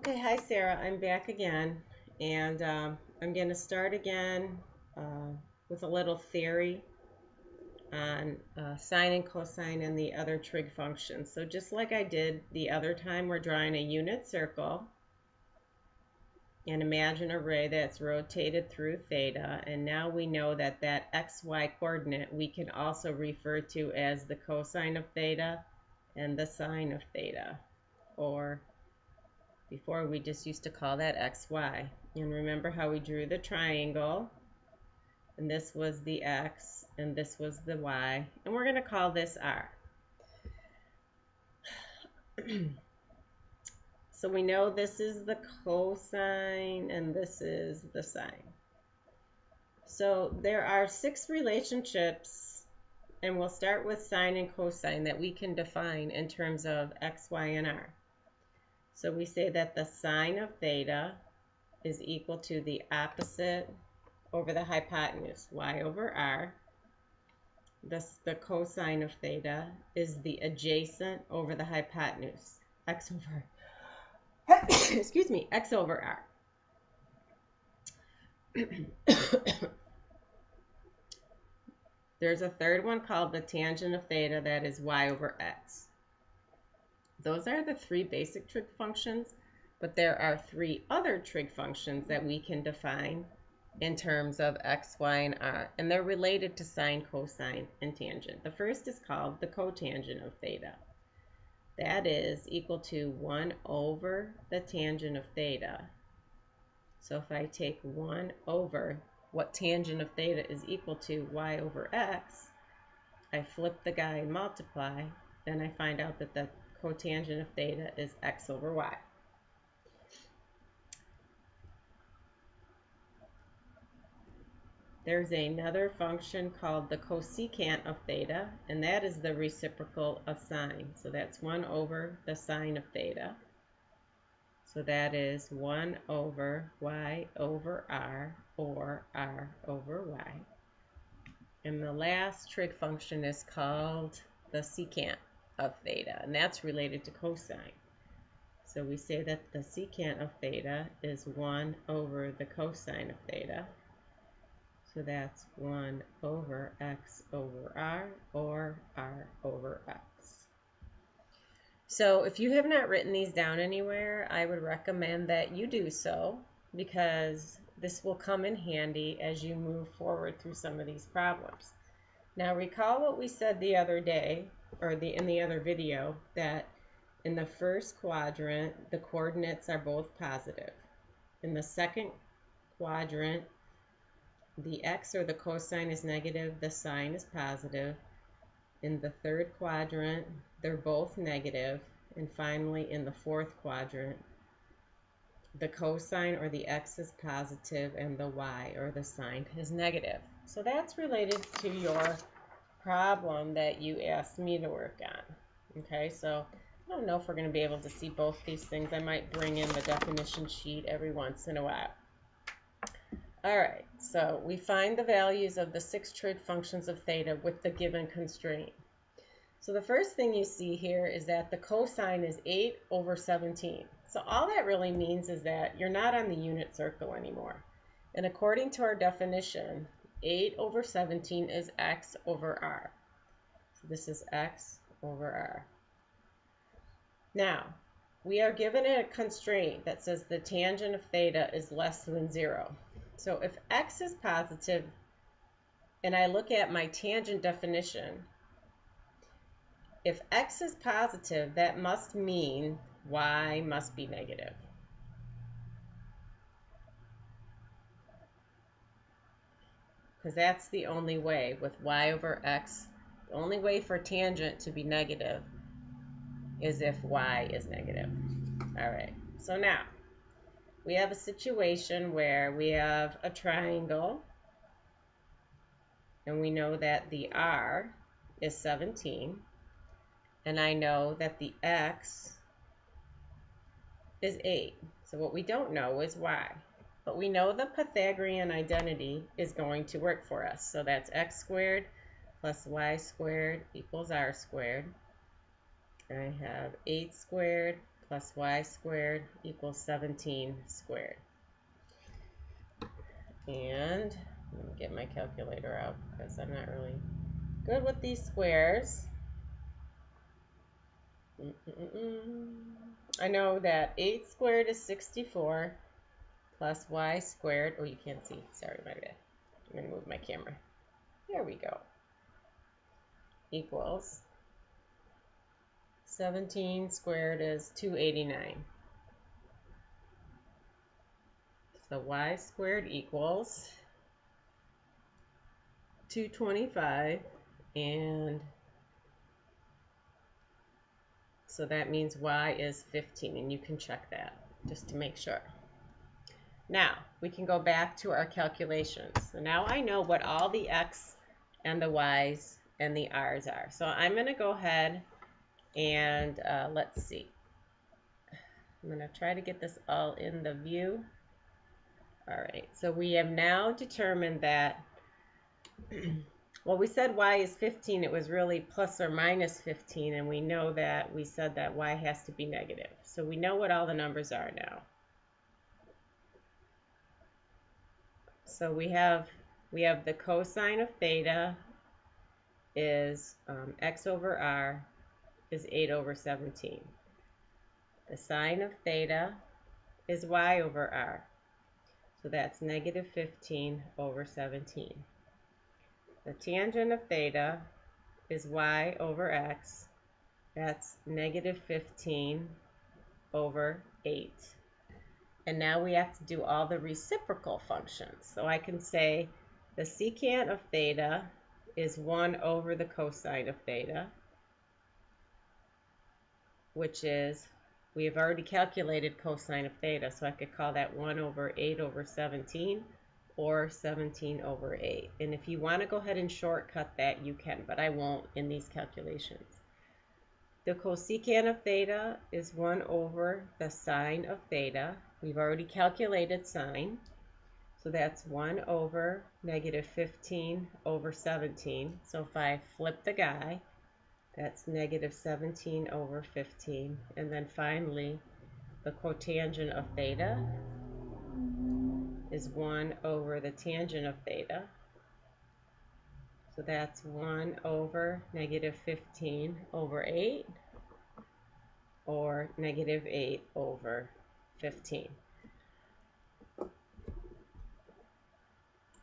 Okay, hi Sarah, I'm back again, and I'm going to start again with a little theory on sine and cosine and the other trig functions. So just like I did the other time, we're drawing a unit circle and imagine a ray that's rotated through theta, and now we know that that xy coordinate we can also refer to as the cosine of theta and the sine of theta, or before we just used to call that xy. And remember how we drew the triangle, and this was the x and this was the y, and we're going to call this r. So we know this is the cosine and this is the sine. So there are 6 relationships, and we'll start with sine and cosine, that we can define in terms of x, y, and r. So we say that the sine of theta is equal to the opposite over the hypotenuse, y over r. The cosine of theta is the adjacent over the hypotenuse, x over excuse me, x over r. There's a third one called the tangent of theta, that is y over x. Those are the 3 basic trig functions, but there are 3 other trig functions that we can define in terms of x, y, and r, and they're related to sine, cosine, and tangent. The first is called the cotangent of theta. That is equal to 1 over the tangent of theta. So if I take 1 over what tangent of theta is equal to, y over x, I flip the guy and multiply, then I find out that the cotangent of theta is x over y. There's another function called the cosecant of theta, and that is the reciprocal of sine. So that's 1 over the sine of theta. So that is 1 over y over r, or r over y. And the last trig function is called the secant of theta, and that's related to cosine. So we say that the secant of theta is 1 over the cosine of theta. So that's 1 over x over r, or r over x. So if you have not written these down anywhere, I would recommend that you do so, because this will come in handy as you move forward through some of these problems. Now recall what we said the other day, or in the other video, that in the first quadrant the coordinates are both positive. In the second quadrant, the x or the cosine is negative, the sine is positive. In the third quadrant, they're both negative. And finally, in the fourth quadrant, the cosine or the x is positive and the y or the sine is negative. So that's related to your problem that you asked me to work on. Okay, so I don't know if we're going to be able to see both these things. I might bring in the definition sheet every once in a while. All right, so we find the values of the 6 trig functions of theta with the given constraint. So the first thing you see here is that the cosine is 8 over 17. So all that really means is that you're not on the unit circle anymore. And according to our definition, 8 over 17 is x over r. So this is x over r. Now, we are given a constraint that says the tangent of theta is less than 0. So if x is positive, and I look at my tangent definition, if x is positive, that must mean y must be negative. Because that's the only way with y over x. The only way for tangent to be negative is if y is negative. All right, so now we have a situation where we have a triangle, and we know that the r is 17, and I know that the x is 8. So what we don't know is y. But we know the Pythagorean identity is going to work for us. So that's x squared plus y squared equals r squared. I have 8 squared plus y squared equals 17 squared. And let me get my calculator out because I'm not really good with these squares. I know that 8 squared is 64 plus y squared. Oh, you can't see. Sorry, my bad. I'm going to move my camera. There we go. Equals 17 squared is 289. So y squared equals 225, and so that means y is 15, and you can check that just to make sure. Now we can go back to our calculations. So now I know what all the x and the y's and the r's are. So I'm going to go ahead and let's see. I'm going to try to get this all in the view. All right, so we have now determined that, well, we said y is 15. It was really plus or minus 15, and we know that we said that y has to be negative. So we know what all the numbers are now. So we have the cosine of theta is x over r is 8 over 17. The sine of theta is y over r. So that's negative 15 over 17. The tangent of theta is y over x. That's negative 15 over 8. And now we have to do all the reciprocal functions. So I can say the secant of theta is 1 over the cosine of theta, which is, we have already calculated cosine of theta, so I could call that 1 over 8 over 17, or 17 over 8. And if you want to go ahead and shortcut that, you can, but I won't in these calculations. The cosecant of theta is 1 over the sine of theta. We've already calculated sine, so that's 1 over negative 15 over 17. So if I flip the guy, that's negative 17 over 15. And then finally, the cotangent of theta is 1 over the tangent of theta. So that's 1 over negative 15 over 8, or negative 8 over 15.